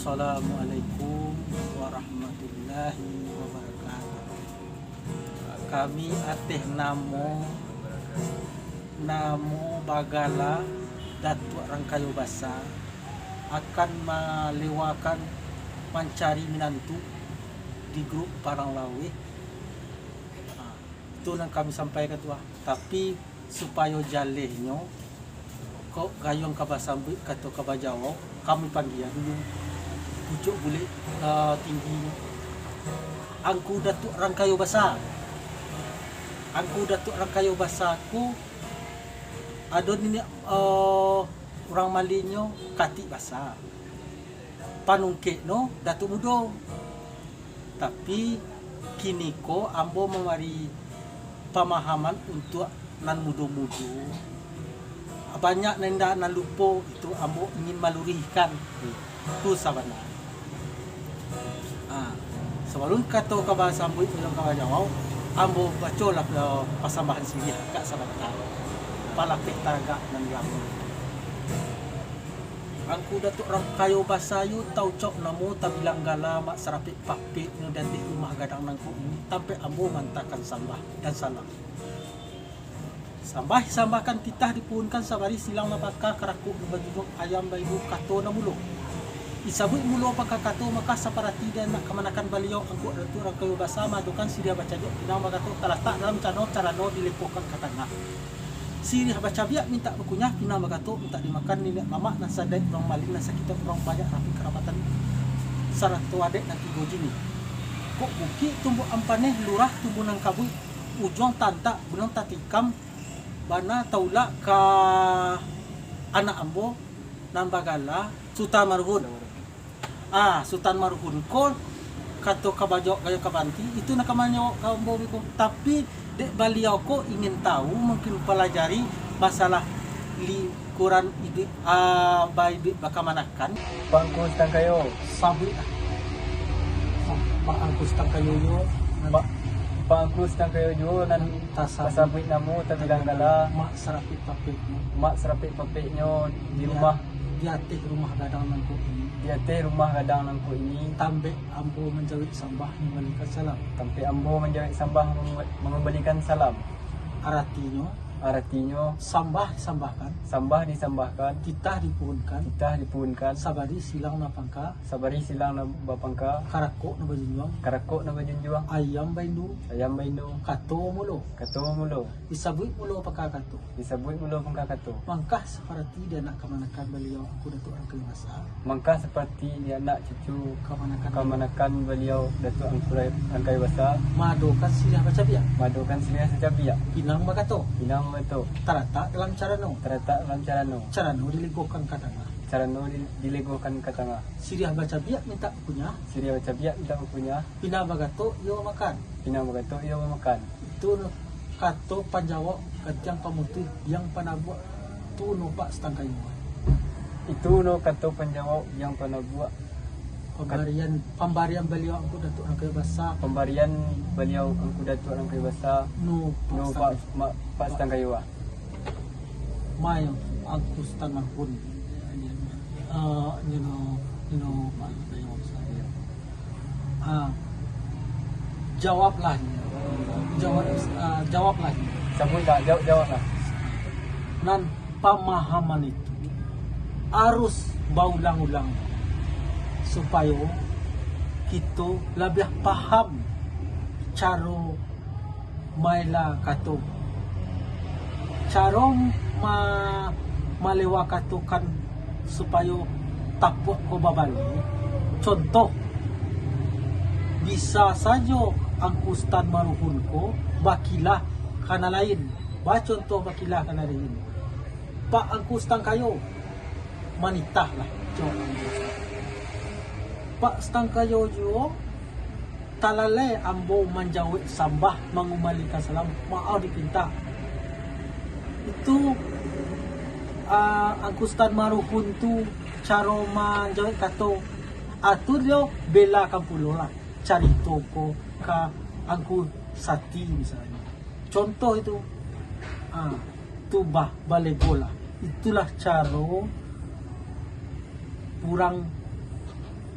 Assalamualaikum warahmatullahi wabarakatuh. Kami ateh namo Bagala Datuk Rangkayo Basa akan melewakan mencari minantu di grup Parang Lawe. Itu yang kami sampaikan tuh. Tapi supaya jalehnya kok gayung kabasambut kata kabajawa kami panggil dulu pucuk bulik tinggi angku Datuk Rangkayo Basa. Angku Datuk Rangkayo Basa ku ada ni orang malinyo kati basa panungke no Datuk Mudo. Tapi kini ko ambo memari pemahaman untuk nan mudo-mudo banyak nenda nan lupo itu ambo ingin malurihkan itu sabana. Sebelum kata kabasa ambo itu dalam kabajawau ambo bacolah pasambahan sini kak sabana palapik tagak nan lamu. Angku Datuk Rangkayo Basa yu tau cok namo tabilang gala mak serapik papik nu dan di rumah gadang nangku ini sampai ambo mantakan sambah dan salam. Sambahkan titah dipuhunkan sabari silang napaka karaku bajudok ayam bayu kato na mulo. Isabut mulo apakah kato maka saparati dan nak kemanakan baliau angku Datuk Rangkayo Basa madukan sidia baca jok pinang makato talatak dalam carano dilepokan katanga. Sirih baca biak minta berkunyah pinang makato minta dimakan nenek mamak nasa dek orang maling nasa kita orang banyak rapi kerabatan saratu adek nanti gojini. Kok buki tumbuh ampaneh lurah tumbuh nang kabui ujung tanta gunung tatikam bana taula ka anak ambo nambagala Sultan Marhun. Sultan Marhun ko kato kabajok gaya kabanti itu nakamanyo kambo ko tapi dek baliau ko ingin tahu mungkin pelajari masalah lingkuran ide bayi bakamanakan Bangku Tangkayo sabi Bangku Tangkayo yo Bangku Tangkayo jo nan tasabit namo tabilang gala mak serapik papiknyo di rumah diatih rumah gadang nangku ini diate rumah gadang nangku ini tambe ambo menjawab sambah mengembalikan salam sampai ambo menjawab sambah mengembalikan salam. Artinya sambah disambahkan titah dipuhunkan sabari silang napangka karakok na bajunjuang ayam baindu kato mulo disabut mulo pagkakato mangkah seperti dia nak kemanakan beliau aku Datuk Rangkayo Basa seperti dia nak cucu kemanakan beliau Datuk Rangkayo Basa madokan silih baca biak pinang bakato betul terletak dalam carano dilegokan ke tengah silih baca biak minta punya pinang bakato yo makan itu kato panjawa kajang pamutu yang panabuak tu numpak setangkai itu no kato panjawa yang panabuak pembarian beliau angku Datuk Rangkayo Basa no Pak Tangkayo may angku Sultan Marhun jawablah jawab lah nan pemahaman itu harus baulang-ulang supaya kita lebih paham cara maila kato cara malewa katukan supaya tapuk ko babali. Contoh bisa saja angku Sultan Marhun ko bakilah kana lain contoh bakilah kana lain Pak angku Tangkayo manitah lah Pak Tangkayo jo talale ambo menjawab sambah mengembalikan salam maaf dipinta itu angku Sultan Marhun tu cara menjawab kato atur dia bela kampulo lah cari toko ke angku sati misalnya contoh itu tubah balai bola itulah cara kurang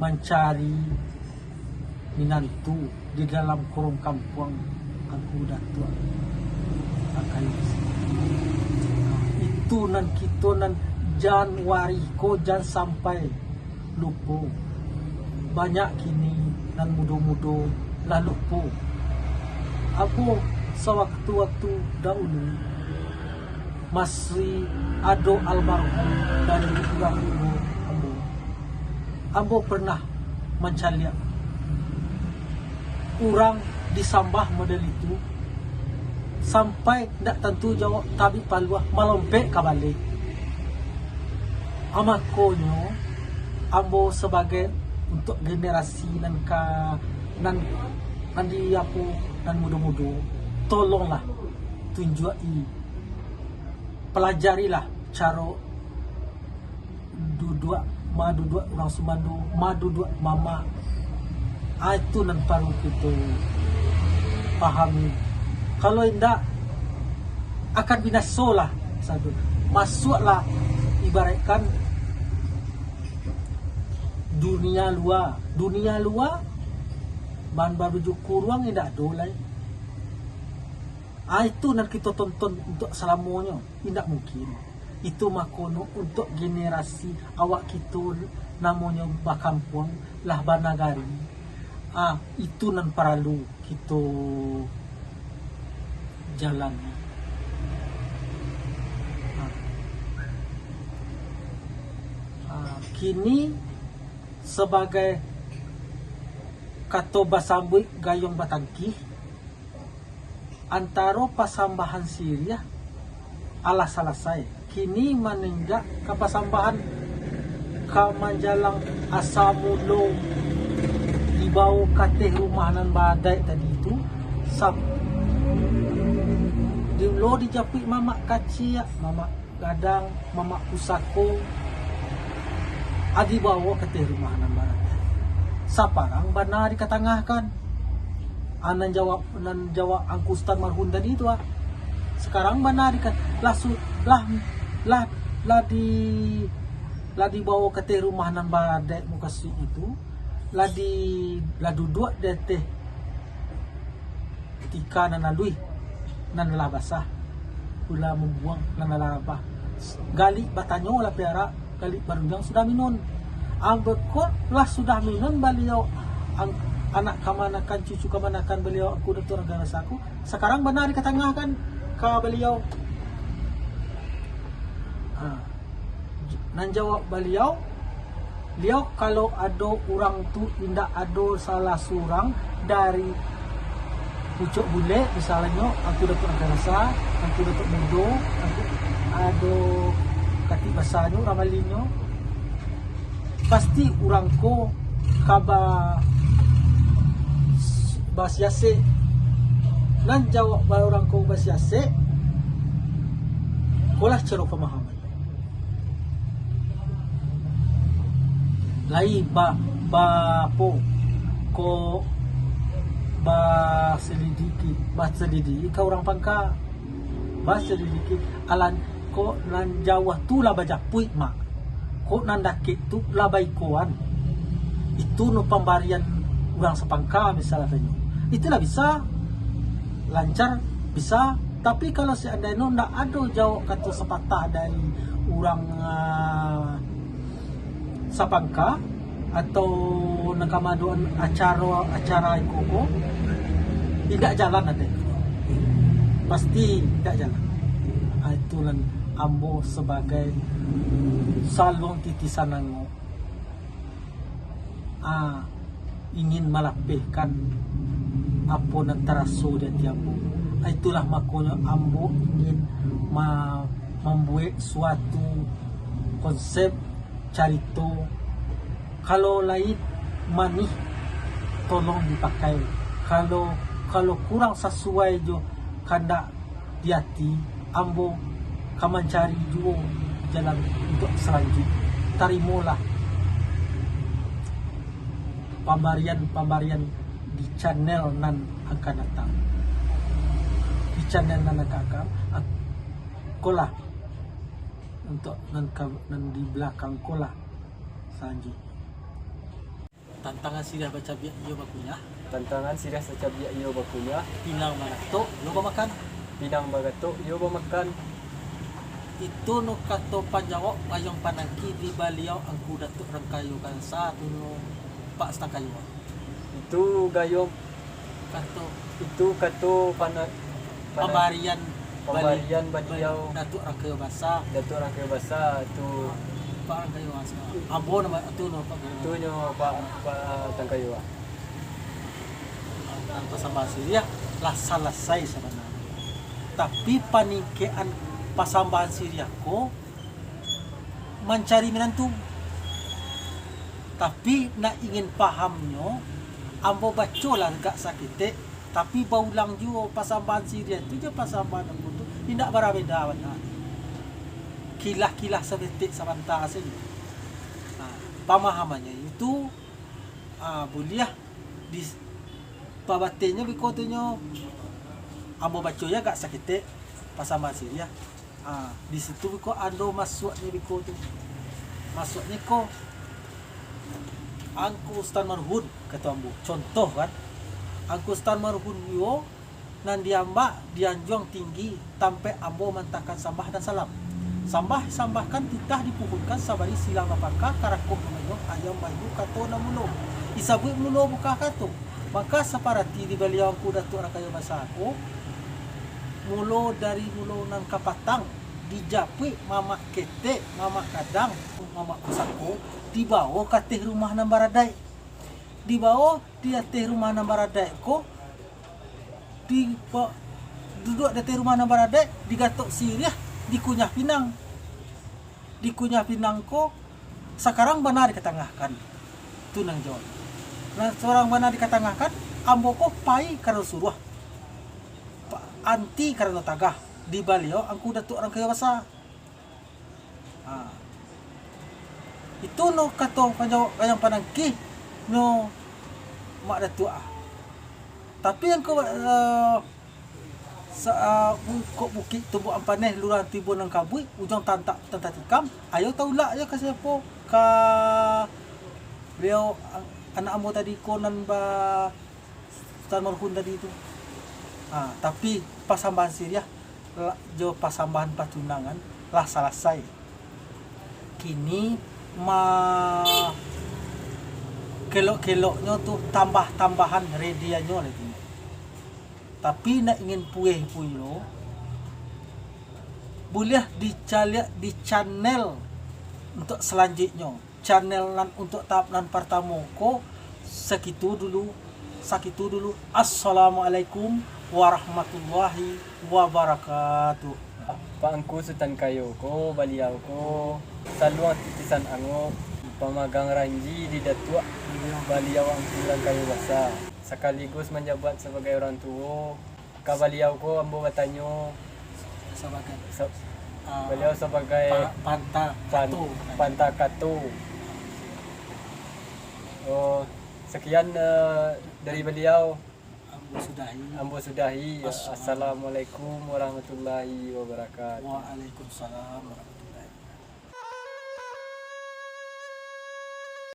mencari minantu di dalam kurung kampung aku datua akan itu nan kita nan Januari ko jan sampai lupa banyak kini nan mudo-mudo lalu po aku sewaktu-waktu dahulu masih ada almarhum dari orang ambo pernah mencari orang disambah model itu sampai tidak tentu jawab tapi paluah malompek kabalik amakonyo ambo sebagai untuk generasi nan di aku dan mudo-mudo tolonglah tunjuki pelajarilah cara duduk orang Sumando duduk mama itu nan perlu kita pahami kalau tidak akan binasolah satu masuklah ibaratkan dunia luar bahan baru kurang tidak dolai itu nanti kita tonton untuk selamanya tidak mungkin itu makono untuk generasi awak kita namanya bakampung lah banagari itu nan perlu kita jalan kini sebagai kato basambui gayong batangki antara pasambahan Syria ala selesai kini menenggak ke pasambahan ke Manjalang Asamulo di bawah kateh rumahanan badai tadi itu di lo dijapui mama kacia mama gadang mama pusako adi bawa kateh rumahanan badai saparang benar dikatangahkan nan jawab angkustan marhum tadi itu sekarang benar dikat lah di bawa ke teh rumah nan badai mukasi itu lah duduk deteh ketika nan alui nan labasah pula membuang nan labah gali batanyo lah piara gali barunjang sudah minun ambekot lah sudah minun beliau anak kamanakan cucu kamanakan beliau aku dokter agama saku sekarang benar dikatangahkan ke beliau nan jawab beliau kalau ada orang tu tidak ada salah seorang dari pucuk bule misalnya aku dokter agama aku dokter mudo aku ada kati basahnya ramalinyo pasti orangku kaba basyase nan jawab ba orangku basyase kolah cero pemahaman lai ba selidiki ka orang pangka ba selidiki alan ko nan Jawa tu lah baca puit mak ko nan dakik tu lah baikuan itu no pembarian orang sepangka misalnya itulah bisa lancar bisa tapi kalau seandainya ndak ada jawab kata sepatah dari orang sapangka atau nakamaduan acara ikoko tidak jalan ada pasti tidak jalan itulah ambo sebagai salong titisanango ingin melapihkan apa nan teraso dan tiambo itulah makanya ambo ingin membuat suatu konsep carito kalau lain manih tolong dipakai kalau kurang sesuai jo kanda diati ambo kaman cari juga jalan untuk selanjutnya tarimulah pembarian di channel nan akan datang di channel nan akan kolah untuk nan di belakang kolah selanjutnya Tantangan sirah baca biak iyo bakunya. Tantangan sirah sacabia iyo bakunya. Pinang manato, lo ba makan? Pinang bagato iyo ba makan. Itu no kato panjawa ayong panangki di baliaw ang kuda tu rang kayo kansa tuno pak stang kayo. Itu gayong Kato itu kato pambarian baliaw datu rang kayo basa. dato orang kayo basa tu Parang kayo basa. Abo na atu no pag tu nyo pa tang kayo. ang pasamba Syria lasay sa banan. Tapi paningkean pasambahan Syria ko mencari menantu. Tapi na ingin paham nyo, ambo baco lah gak sakit. Tapi baulang juga pasambahan Syria itu je pasambahan ang mundo. Tidak berbeda wana. Kilah-kilah sebetik sabanta saja. Pemahamannya itu boleh di pabatenya bikotonya ambo baco ya gak sakit pasambahan Syria. Di situ ko ando masuknya bikoto. Masuknya ko angku Ustaz Marhun kata ambo. Contoh kan. Angku Ustaz Marhun yo nan diamba dianjong tinggi tampe ambo mantakan sambah dan salam. Sambahkan titah dipuhunkan sabari silang mapaka karakok namayong ayam bayu kato na mulo. Isabuit mulo buka kato. Maka saparati di baliaw ko dato ra kayo masako. Mulo dari mulo ng kapatang dijapi mama kete, mama kadang, mama kusako dibawa ke teh rumah ng baraday. Dibawa dia teh rumah ng baraday ko duduk di teh rumah ng baraday digatok Syria dikunyah pinang ko sekarang benar diketengahkan tunang Jawa. Nah seorang benar diketengahkan ambo ko pai karena suruh anti karena tagah di baliau angku datuk orang kaya basa. Itu no kato panjawab kayang panangki no mak datuk Tapi yang ko kok bukit tubuh ampaneh lurah tibun ng kabui ujung tantak tikam ayo taula ya kasi po ka beliau anak amo tadi konan ba Ustaz Marhun tadi itu. Tapi pasambahan Syria jo pasambahan patunangan lah selesai. Kini kelok-keloknya tuh tambah-tambahan redianyo lagi. Tapi nak ingin puih lo boleh di channel untuk selanjutnya. Channel nan untuk tahap nan pertama ko sakitu dulu. Assalamualaikum warahmatullahi wabarakatuh. Paangku sutan kayo ko baliaw ko saluang titisan ango pamagang ranji di datua baliaw ang pulang kayo basa. Sekaligus menjabat sebagai orang tua. Kabaliaw ko ambo batanyo Sebagai beliau sebagai pantakato. Sekian dari beliau. Ambo sudahi. Assalamualaikum warahmatullahi wabarakatuh. Waalaikumsalam warahmatullahi wabarakatuh.